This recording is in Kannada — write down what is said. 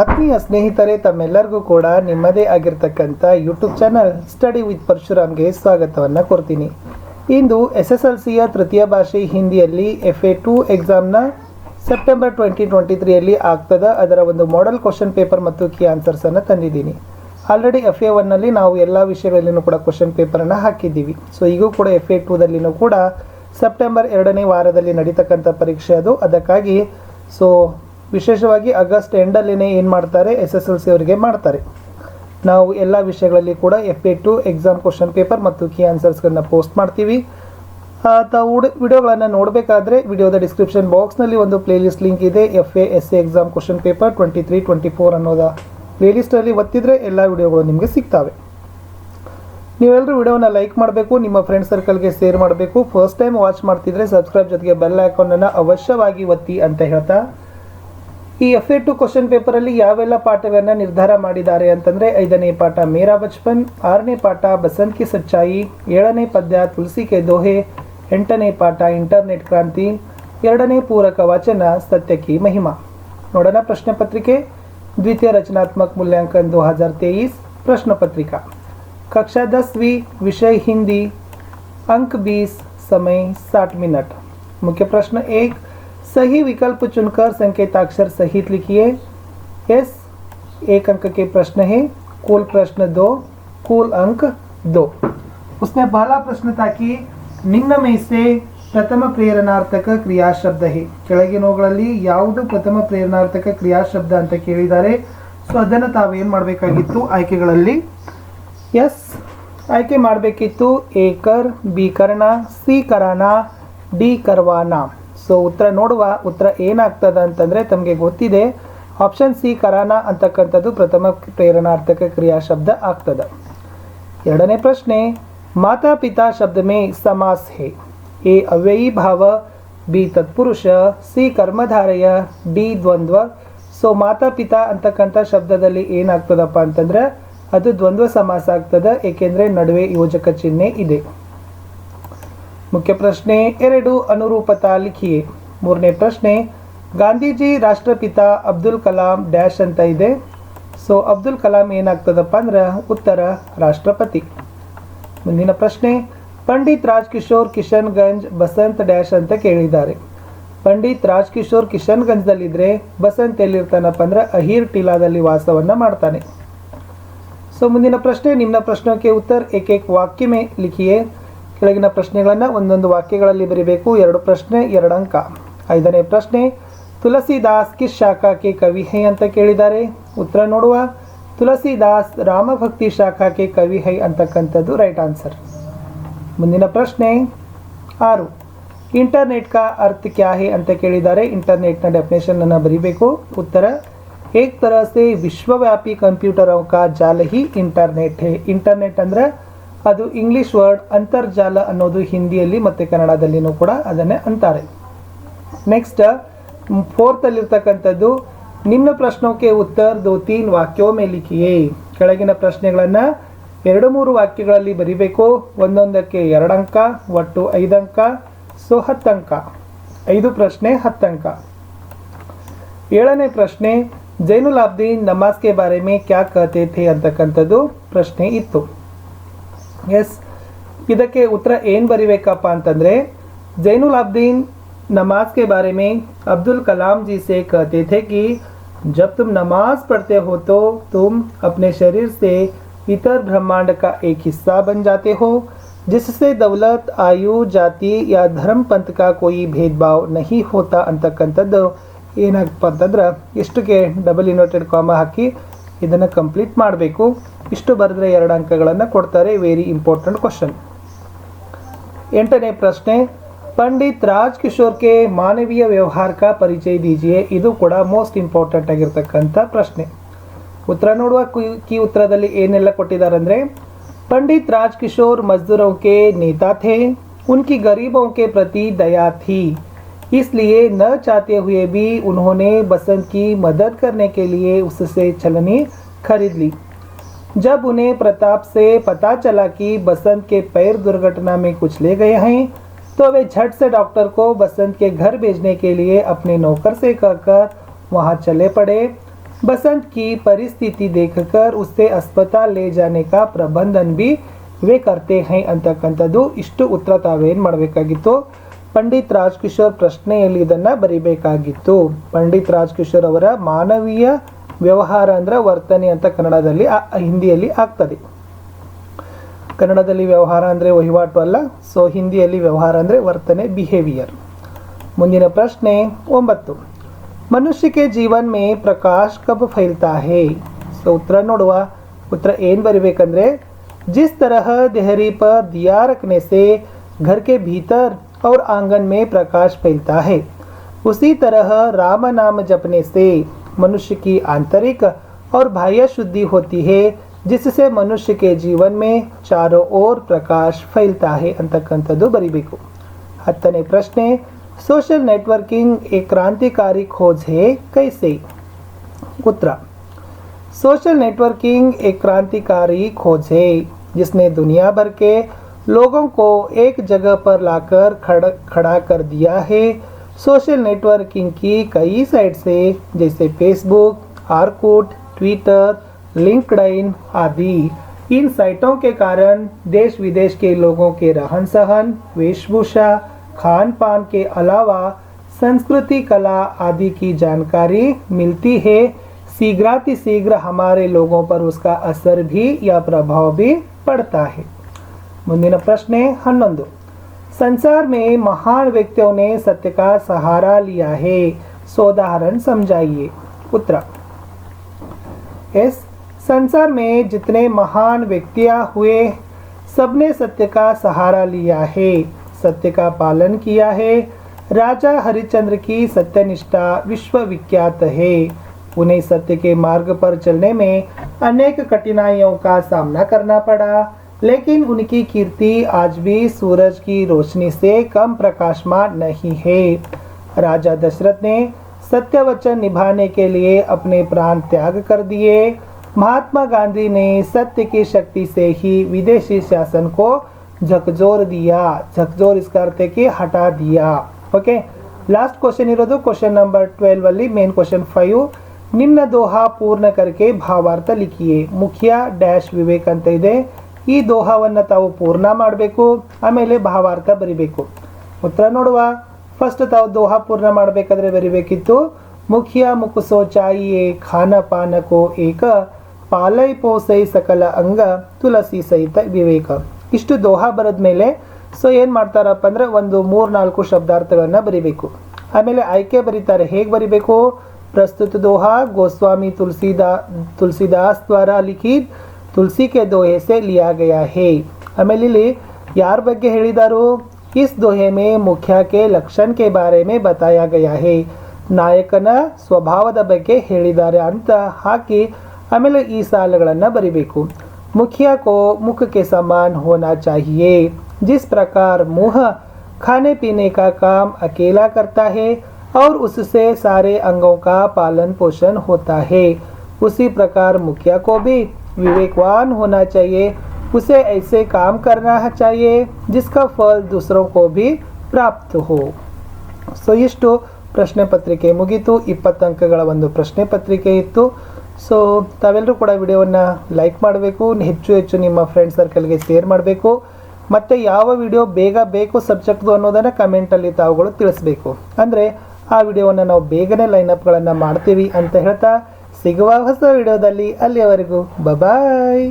ಆತ್ಮೀಯ ಸ್ನೇಹಿತರೆ, ತಮ್ಮೆಲ್ಲರಿಗೂ ಕೂಡ ನಿಮ್ಮದೇ ಆಗಿರ್ತಕ್ಕಂಥ ಯೂಟ್ಯೂಬ್ ಚಾನಲ್ ಸ್ಟಡಿ ವಿತ್ ಪರಶುರಾಮ್ಗೆ ಸ್ವಾಗತವನ್ನು ಕೊಡ್ತೀನಿ. ಇಂದು SSLCಯ ತೃತೀಯ ಭಾಷೆ ಹಿಂದಿಯಲ್ಲಿ FA2 ಎಕ್ಸಾಮ್ನ ಸೆಪ್ಟೆಂಬರ್ 2023ಯಲ್ಲಿ ಆಗ್ತದ ಅದರ ಒಂದು ಮಾಡೆಲ್ ಕ್ವಶನ್ ಪೇಪರ್ ಮತ್ತು ಕೀ ಆನ್ಸರ್ಸನ್ನು ತಂದಿದ್ದೀನಿ. ಆಲ್ರೆಡಿ FA1ನಲ್ಲಿ ನಾವು ಎಲ್ಲ ವಿಷಯಗಳಲ್ಲಿನೂ ಕೂಡ ಕ್ವಶನ್ ಪೇಪರನ್ನು ಹಾಕಿದ್ದೀವಿ. ಸೊ ಈಗೂ ಕೂಡ FA2ದಲ್ಲಿನೂ ಕೂಡ ಸೆಪ್ಟೆಂಬರ್ 2ನೇ ವಾರದಲ್ಲಿ ನಡೀತಕ್ಕಂಥ ಪರೀಕ್ಷೆ ಅದು. ಅದಕ್ಕಾಗಿ ವಿಶೇಷವಾಗಿ ಆಗಸ್ಟ್ ಎಂಡಲ್ಲಿನೇ ಏನು ಮಾಡ್ತಾರೆ, SSLC ಅವರಿಗೆ ಮಾಡ್ತಾರೆ. ನಾವು ಎಲ್ಲ ವಿಷಯಗಳಲ್ಲಿ ಕೂಡ FA2 ಎಕ್ಸಾಮ್ ಕ್ವಶನ್ ಪೇಪರ್ ಮತ್ತು ಕೀ ಆನ್ಸರ್ಸ್ಗಳನ್ನ ಪೋಸ್ಟ್ ಮಾಡ್ತೀವಿ. ತಾವು ವಿಡಿಯೋಗಳನ್ನು ನೋಡಬೇಕಾದ್ರೆ ವಿಡಿಯೋದ ಡಿಸ್ಕ್ರಿಪ್ಷನ್ ಬಾಕ್ಸ್ನಲ್ಲಿ ಒಂದು ಪ್ಲೇಲಿಸ್ಟ್ ಲಿಂಕ್ ಇದೆ. FA ಎಕ್ಸಾಮ್ ಕ್ವಶನ್ ಪೇಪರ್ 23-24 ಅನ್ನೋದ ಪ್ಲೇಲಿಸ್ಟಲ್ಲಿ ಒತ್ತಿದ್ರೆ ಎಲ್ಲ ವಿಡಿಯೋಗಳು ನಿಮಗೆ ಸಿಗ್ತವೆ. ನೀವೆಲ್ಲರೂ ವಿಡಿಯೋನ ಲೈಕ್ ಮಾಡಬೇಕು, ನಿಮ್ಮ ಫ್ರೆಂಡ್ ಸರ್ಕಲ್ಗೆ ಶೇರ್ ಮಾಡಬೇಕು. ಫಸ್ಟ್ ಟೈಮ್ ವಾಚ್ ಮಾಡ್ತಿದ್ರೆ ಸಬ್ಸ್ಕ್ರೈಬ್ ಜೊತೆಗೆ ಬೆಲ್ ಐಕಾನನ್ನು ಅವಶ್ಯವಾಗಿ ಒತ್ತಿ ಅಂತ ಹೇಳ್ತಾ, ಈ FA2 ಕ್ವಶನ್ ಪೇಪರಲ್ಲಿ ಯಾವೆಲ್ಲ ಪಾಠವನ್ನು ನಿರ್ಧಾರ ಮಾಡಿದ್ದಾರೆ ಅಂತಂದರೆ, 5ನೇ ಪಾಠ ಮೇರಾ ಬಚ್ಪನ್, 6ನೇ ಪಾಠ ಬಸಂತ್ ಕಿ ಸಚ್ಚಾಯಿ, 7ನೇ ಪದ್ಯ ತುಳಸಿ ಕೆ ದೋಹೆ, 8ನೇ ಪಾಠ ಇಂಟರ್ನೆಟ್ ಕ್ರಾಂತಿ, 2ನೇ ಪೂರಕ ವಾಚನ ಸತ್ಯ ಕಿ ಮಹಿಮಾ. ನೋಡೋಣ ಪ್ರಶ್ನೆ ಪತ್ರಿಕೆ. द्वितीय रचनात्मक मूल्यांकन 2023 प्रश्न पत्रिका, कक्षा 10वीं, विषय हिंदी, अंक 20, समय 60 मिनट. मुख्य प्रश्न 1, सही विकल्प चुनकर संकेताक्षर सहित लिखिए. S 1 अंक के प्रश्न है, कुल प्रश्न 2, कुल अंक 2. उसमें पहला प्रश्न था कि निम्न में से ಪ್ರಥಮ ಪ್ರೇರಣಾರ್ಥಕ ಕ್ರಿಯಾಶಬ್ದ ಹೇ. ಕೆಳಗಿನವುಗಳಲ್ಲಿ ಯಾವುದು ಪ್ರಥಮ ಪ್ರೇರಣಾರ್ಥಕ ಕ್ರಿಯಾಶಬ್ದ ಅಂತ ಕೇಳಿದ್ದಾರೆ. ಸೊ ಅದನ್ನು ತಾವೇನು ಮಾಡಬೇಕಾಗಿತ್ತು, ಆಯ್ಕೆಗಳಲ್ಲಿ ಆಯ್ಕೆ ಮಾಡಬೇಕಿತ್ತು. ಎ ಕರ್, ಬಿ ಕರ್ಣ, ಸಿ ಕರಾನ, ಡಿ ಕರ್ವಾನ. ಸೊ ಉತ್ತರ ನೋಡುವ. ಉತ್ತರ ಏನಾಗ್ತದ ಅಂತಂದರೆ ತಮಗೆ ಗೊತ್ತಿದೆ, ಆಪ್ಷನ್ ಸಿ ಕರಾನ ಅಂತಕ್ಕಂಥದ್ದು ಪ್ರಥಮ ಪ್ರೇರಣಾರ್ಥಕ ಕ್ರಿಯಾಶಬ್ದ ಆಗ್ತದೆ. ಎರಡನೇ ಪ್ರಶ್ನೆ, ಮಾತಾ ಪಿತಾ ಶಬ್ದ ಮೇ ಸಮಾಸ್ ಹೇ. ಎ ಅವ್ಯಯೀ ಭಾವ, ಬಿ ತತ್ಪುರುಷ, ಸಿ ಕರ್ಮಧಾರಯ, ಡಿ ದ್ವಂದ್ವ. ಸೊ ಮಾತಾ ಪಿತಾ ಅಂತಕ್ಕಂಥ ಶಬ್ದದಲ್ಲಿ ಏನಾಗ್ತದಪ್ಪ ಅಂತಂದ್ರೆ ಅದು ದ್ವಂದ್ವ ಸಮಾಸ ಆಗ್ತದೆ, ಏಕೆಂದರೆ ನಡುವೆ ಯೋಜಕ ಚಿಹ್ನೆ ಇದೆ. ಮುಖ್ಯ ಪ್ರಶ್ನೆ 2, ಅನುರೂಪತಾ ಲಿಖಿಯೇ. ಮೂರನೇ ಪ್ರಶ್ನೆ, ಗಾಂಧೀಜಿ ರಾಷ್ಟ್ರಪಿತ ಅಬ್ದುಲ್ ಕಲಾಂ ಡ್ಯಾಶ್ ಅಂತ ಇದೆ. ಸೊ ಅಬ್ದುಲ್ ಕಲಾಂ ಏನಾಗ್ತದಪ್ಪ ಅಂದ್ರೆ ಉತ್ತರ ರಾಷ್ಟ್ರಪತಿ. ಮುಂದಿನ ಪ್ರಶ್ನೆ, ಪಂಡಿತ್ ರಾಜ್ಕಿಶೋರ್ ಕಿಶನ್ಗಂಜ್ ಬಸಂತ್ ಡ್ಯಾಶ್ ಅಂತ ಕೇಳಿದ್ದಾರೆ. ಪಂಡಿತ್ ರಾಜ್ಕಿಶೋರ್ ಕಿಶನ್ಗಂಜ್ದಲ್ಲಿದ್ದರೆ ಬಸಂತ್ ಎಲ್ಲಿರ್ತಾನಪ್ಪ ಅಂದ್ರೆ ಅಹೀರ್ ಟಿಲಾದಲ್ಲಿ ವಾಸವನ್ನು ಮಾಡ್ತಾನೆ. ಸೊ ಮುಂದಿನ ಪ್ರಶ್ನೆ, ನಿಮ್ನ ಪ್ರಶ್ನೆಗೆ ಉತ್ತರ ಏಕೇಕ್ ವಾಕ್ಯ ಮೇ ಲಿಖಿಯೇ. ಕೆಳಗಿನ ಪ್ರಶ್ನೆಗಳನ್ನು ಒಂದೊಂದು ವಾಕ್ಯಗಳಲ್ಲಿ ಬರೀಬೇಕು. 2 ಪ್ರಶ್ನೆ 2 ಅಂಕ. 5ನೇ ಪ್ರಶ್ನೆ, ತುಳಸಿದಾಸ್ ಕಿಸ್ ಶಾಖಾಕ್ಕೆ ಕವಿ ಹೈ ಅಂತ ಕೇಳಿದ್ದಾರೆ. ಉತ್ತರ ನೋಡುವ. ತುಳಸಿದಾಸ್ ರಾಮಭಕ್ತಿ ಶಾಖಾಕ್ಕೆ ಕವಿ ಹೈ ಅಂತಕ್ಕಂಥದ್ದು ರೈಟ್ ಆನ್ಸರ್. ಮುಂದಿನ ಪ್ರಶ್ನೆ 6, ಇಂಟರ್ನೆಟ್ ಕಾ ಅರ್ಥ ಕ್ಯಾ ಹೇ ಅಂತ ಕೇಳಿದ್ದಾರೆ. ಇಂಟರ್ನೆಟ್ನ ಡೆಫಿನೇಷನ್ ಅನ್ನು ಬರೀಬೇಕು. ಉತ್ತರ, ಏಕ್ तरह से ವಿಶ್ವವ್ಯಾಪಿ ಕಂಪ್ಯೂಟರೋं का ಜಾಲ ಹಿ ಇಂಟರ್ನೆಟ್ ಹೇ. ಇಂಟರ್ನೆಟ್ ಅಂದರೆ ಅದು ಇಂಗ್ಲಿಷ್ ವರ್ಡ್. ಅಂತರ್ಜಾಲ ಅನ್ನೋದು ಹಿಂದಿಯಲ್ಲಿ ಮತ್ತು ಕನ್ನಡದಲ್ಲಿನೂ ಕೂಡ ಅದನ್ನೇ ಅಂತಾರೆ. ನೆಕ್ಸ್ಟ್ 4th ಅಲ್ಲಿರ್ತಕ್ಕಂಥದ್ದು, ನಿಮ್ನ ಪ್ರಶ್ನೋಕೆ ಉತ್ತರ 2-3 ವಾಕ್ಯೋं में लिखिए. ಕೆಳಗಿನ ಪ್ರಶ್ನೆಗಳನ್ನು 2-3 ವಾಕ್ಯಗಳಲ್ಲಿ ಬರೀಬೇಕು. ಒಂದೊಂದಕ್ಕೆ 2 ಅಂಕ, ಒಟ್ಟು 5 ಅಂಕ. ಸೊ 10 ಅಂಕ. 5 ಪ್ರಶ್ನೆ 10 ಅಂಕ. 7ನೇ ಪ್ರಶ್ನೆ, ಜೈನುಲ್ ಆಬ್ದೀನ್ ನಮಾಜ್ ಕೆ ಬಾರೆ ಮೇ ಕ್ಯಾ ಕಹತೆ ಥೇ ಅಂತಕ್ಕಂಥದ್ದು ಪ್ರಶ್ನೆ ಇತ್ತು. ಇದಕ್ಕೆ ಉತ್ತರ ಏನು ಬರೀಬೇಕಪ್ಪ ಅಂತಂದರೆ, ಜೈನುಲ್ ಆಬ್ದೀನ್ ನಮಾಜ್ के बारे में अब्दुल कलाम जी से कहते थे कि जब तुम नमाज पढ़ते हो तो तुम अपने शरीर से इतर ब्रह्मांड का एक हिस्सा बन जाते हो, जिससे दौलत, आयु, जाति या धर्म पंथ का कोई भेदभाव नहीं होता ಅಂತಕ್ಕಂಥದ್ದು ಏನಾಗಪ್ಪ ಅಂತಂದ್ರೆ ಇಷ್ಟಕ್ಕೆ ಡಬಲ್ ಇನ್ವರ್ಟೆಡ್ ಕಾಮ ಹಾಕಿ ಇದನ್ನು ಕಂಪ್ಲೀಟ್ ಮಾಡಬೇಕು. ಇಷ್ಟು ಬರೆದ್ರೆ 2 ಅಂಕಗಳನ್ನು ಕೊಡ್ತಾರೆ. Very important question. 8ನೇ ಪ್ರಶ್ನೆ, पंडित राजकिशोर के मानवीय व्यवहार का परिचय दीजिए. ಇದು ಕೂಡ ಮೋಸ್ಟ್ ಇಂಪಾರ್ಟೆಂಟ್ ಆಗಿರ್ತಕ್ಕಂಥ ಪ್ರಶ್ನೆ. ಉತ್ತರ ನೋಡುವ. ಕೀ ಉತ್ತರದಲ್ಲಿ ಏನೆಲ್ಲ ಕೊಟ್ಟಿದ್ದಾರೆ ಅಂದರೆ, पंडित राजकिशोर मजदूरों के नेता थे, उनकी गरीबों के प्रति दया थी, इसलिए न चाहते हुए भी उन्होंने बसंत की मदद करने के लिए उससे छलनी खरीद ली. जब उन्हें प्रताप से पता चला कि बसंत के पैर दुर्घटना में कुचले गए हैं, तो वे झट से डॉक्टर को बसंत के घर भेजने के लिए अपने नौकर से कहकर वहां चले पड़े. बसंत की परिस्थिति देखकर उसे अस्पताल ले जाने का प्रबंधन भी वे करते हैं ಅಂತಕ್ಕಂಥದ್ದು. ಇಷ್ಟು ಉತ್ತರ ತಾವೇನು ಮಾಡಬೇಕಾಗಿತ್ತು, ಪಂಡಿತ್ ರಾಜ್ಕಿಶೋರ್ ಪ್ರಶ್ನೆಯಲ್ಲಿ ಇದನ್ನು ಬರಿಬೇಕಾಗಿತ್ತು. ಪಂಡಿತ್ ರಾಜ್ಕಿಶೋರ್ ಅವರ ಮಾನವೀಯ ವ್ಯವಹಾರ ಅಂದರೆ ವರ್ತನೆ ಅಂತ ಕನ್ನಡದಲ್ಲಿ ಹಿಂದಿಯಲ್ಲಿ ಆಗ್ತದೆ. ಕನ್ನಡದಲ್ಲಿ ವ್ಯವಹಾರ ಅಂದರೆ ವಹಿವಾಟು ಅಲ್ಲ, ಸೊ ಹಿಂದಿಯಲ್ಲಿ ವ್ಯವಹಾರ ಅಂದರೆ ವರ್ತನೆ, ಬಿಹೇವಿಯರ್. ಮುಂದಿನ ಪ್ರಶ್ನೆ 9. मनुष्य के जीवन में प्रकाश कब फैलता है. ಸೊ ಉತ್ತರ ನೋಡುವ. ಉತ್ತರ ಏನು ಬರಿಬೇಕಂದ್ರೆ, जिस तरह देहरी पर दिया रखने से घर के भीतर और आंगन में प्रकाश फैलता है, उसी तरह राम नाम जपने से मनुष्य की आंतरिक और बाह्य शुद्धि होती है, जिससे मनुष्य के जीवन में चारों ओर प्रकाश फैलता है ಅಂತಕ್ಕಂಥದ್ದು ಬರಿಬೇಕು. 10ನೇ ಪ್ರಶ್ನೆ, सोशल नेटवर्किंग एक क्रांतिकारी खोज है कैसे. उत्तर, सोशल नेटवर्किंग एक क्रांतिकारी खोज है जिसने दुनिया भर के लोगों को एक जगह पर लाकर खड़ा कर दिया है. सोशल नेटवर्किंग की कई साइट से जैसे फेसबुक, आर्कुट, ट्विटर, लिंक्डइन आदि, इन साइटों के कारण देश विदेश के लोगों के रहन सहन, वेशभूषा, खान पान के अलावा संस्कृति, कला आदि की जानकारी मिलती है. शीघ्र हमारे लोगों पर उसका असर भी या प्रभाव भी पड़ता है. ಮುಂದಿನ ಪ್ರಶ್ನೆ 11. संसार में महान व्यक्तियों ने सत्य का सहारा लिया है. सोदाहरण समझाइए. उत्तर, संसार में जितने महान व्यक्तियाँ हुए सबने सत्य का सहारा लिया है, सत्य का पालन किया है. राजा हरिश्चंद्र की सत्यनिष्ठा विश्वविख्यात है. उन्हें सत्य के मार्ग पर चलने में अनेक कठिनाइयों का सामना करना पड़ा, लेकिन उनकी कीर्ति आज भी सूरज की रोशनी से कम प्रकाशमान नहीं है. राजा दशरथ ने सत्य वचन निभाने के लिए अपने प्राण त्याग कर दिए. महात्मा गांधी ने सत्य की शक्ति से ही विदेशी शासन को झकझोर दिया. झकझोर इसका अर्थ है कि हटा दिया. ओके, लास्ट क्वेश्चन इरोದು क्वेश्चन नंबर 12 ಅಲ್ಲಿ ಮೇನ್ क्वेश्चन 5. ನಿಮ್ನ ದೋಹಾ ಪೂರ್ಣ करके ಭಾವಾರ್ಥ ಲಿಖಿಯೇ. ಮುಖ್ಯ ಡ್ಯಾಶ್ ವಿವೇಕ್ ಅಂತ ಇದೆ. ಈ ದೋಹಾವನ್ನು ತಾವು ಪೂರ್ಣ ಮಾಡಬೇಕು, ಆಮೇಲೆ ಭಾವಾರ್ಥ ಬರಿಬೇಕು. ಉತ್ತರ ನೋಡುವ. ಫಸ್ಟ್ ತಾವು ದೋಹಾ ಪೂರ್ಣ ಮಾಡಬೇಕಾದ್ರೆ ಬರಿಬೇಕಿತ್ತು, ಮುಖ್ಯ ಮುಕುಸೋ ಚಾಯಿಯೇ ಖಾನ ಪಾನಕೋ ಏಕ ಪಾಲೈ ಪೋಸೈ ಸಕಲ ಅಂಗ ತುಳಸಿ ಸಹಿತ ವಿವೇಕ. ಇಷ್ಟು ದೋಹಾ ಬರೆದ ಮೇಲೆ ಸೊ ಏನು ಮಾಡ್ತಾರಪ್ಪ ಅಂದರೆ ಒಂದು 3-4 ಶಬ್ದಾರ್ಥಗಳನ್ನು ಬರಿಬೇಕು. ಆಮೇಲೆ ಆಯ್ಕೆ ಬರೀತಾರೆ. ಹೇಗೆ ಬರಿಬೇಕು, ಪ್ರಸ್ತುತ ದೋಹಾ गोस्वामी तुलसीदास द्वारा लिखित तुलसी के दोहे से लिया गया है. ಆಮೇಲೆ ಇಲ್ಲಿ ಯಾರ ಬಗ್ಗೆ ಹೇಳಿದಾರು, इस दोहे में मुखिया के लक्षण के बारे में बताया गया है. ನಾಯಕನ ಸ್ವಭಾವದ ಬಗ್ಗೆ ಹೇಳಿದ್ದಾರೆ ಅಂತ ಹಾಕಿ ಆಮೇಲೆ ಈ ಸಾಲುಗಳನ್ನು ಬರಿಬೇಕು. मुखिया को मुख के समान होना चाहिए. जिस प्रकार मुँह खाने पीने का काम अकेला करता है और उससे सारे अंगों का पालन पोषण होता है, उसी प्रकार मुखिया को भी विवेकवान होना चाहिए. उसे ऐसे काम करना चाहिए जिसका फल दूसरों को भी प्राप्त हो. ಸೊ ಇಷ್ಟು ಪ್ರಶ್ನೆ ಪತ್ರಿಕೆ ಮುಗೀತು. 20 ಅಂಕಗಳ ಒಂದು ಪ್ರಶ್ನೆ ಪತ್ರಿಕೆ ಇತ್ತು. ಸೊ ತಾವೆಲ್ಲರೂ ಕೂಡ ವಿಡಿಯೋವನ್ನು ಲೈಕ್ ಮಾಡಬೇಕು, ಹೆಚ್ಚು ನಿಮ್ಮ ಫ್ರೆಂಡ್ ಸರ್ಕಲ್ಗೆ ಶೇರ್ ಮಾಡಬೇಕು. ಮತ್ತು ಯಾವ ವಿಡಿಯೋ ಬೇಗ ಬೇಕು ಸಬ್ಜೆಕ್ಟ್ದು ಅನ್ನೋದನ್ನು ಕಮೆಂಟಲ್ಲಿ ತಾವುಗಳು ತಿಳಿಸ್ಬೇಕು. ಅಂದರೆ ಆ ವಿಡಿಯೋವನ್ನು ನಾವು ಬೇಗನೆ ಲೈನಪ್ಗಳನ್ನು ಮಾಡ್ತೀವಿ ಅಂತ ಹೇಳ್ತಾ ಸಿಗುವ ಹೊಸ ವಿಡಿಯೋದಲ್ಲಿ. ಅಲ್ಲಿಯವರೆಗೂ ಬಾಯ್.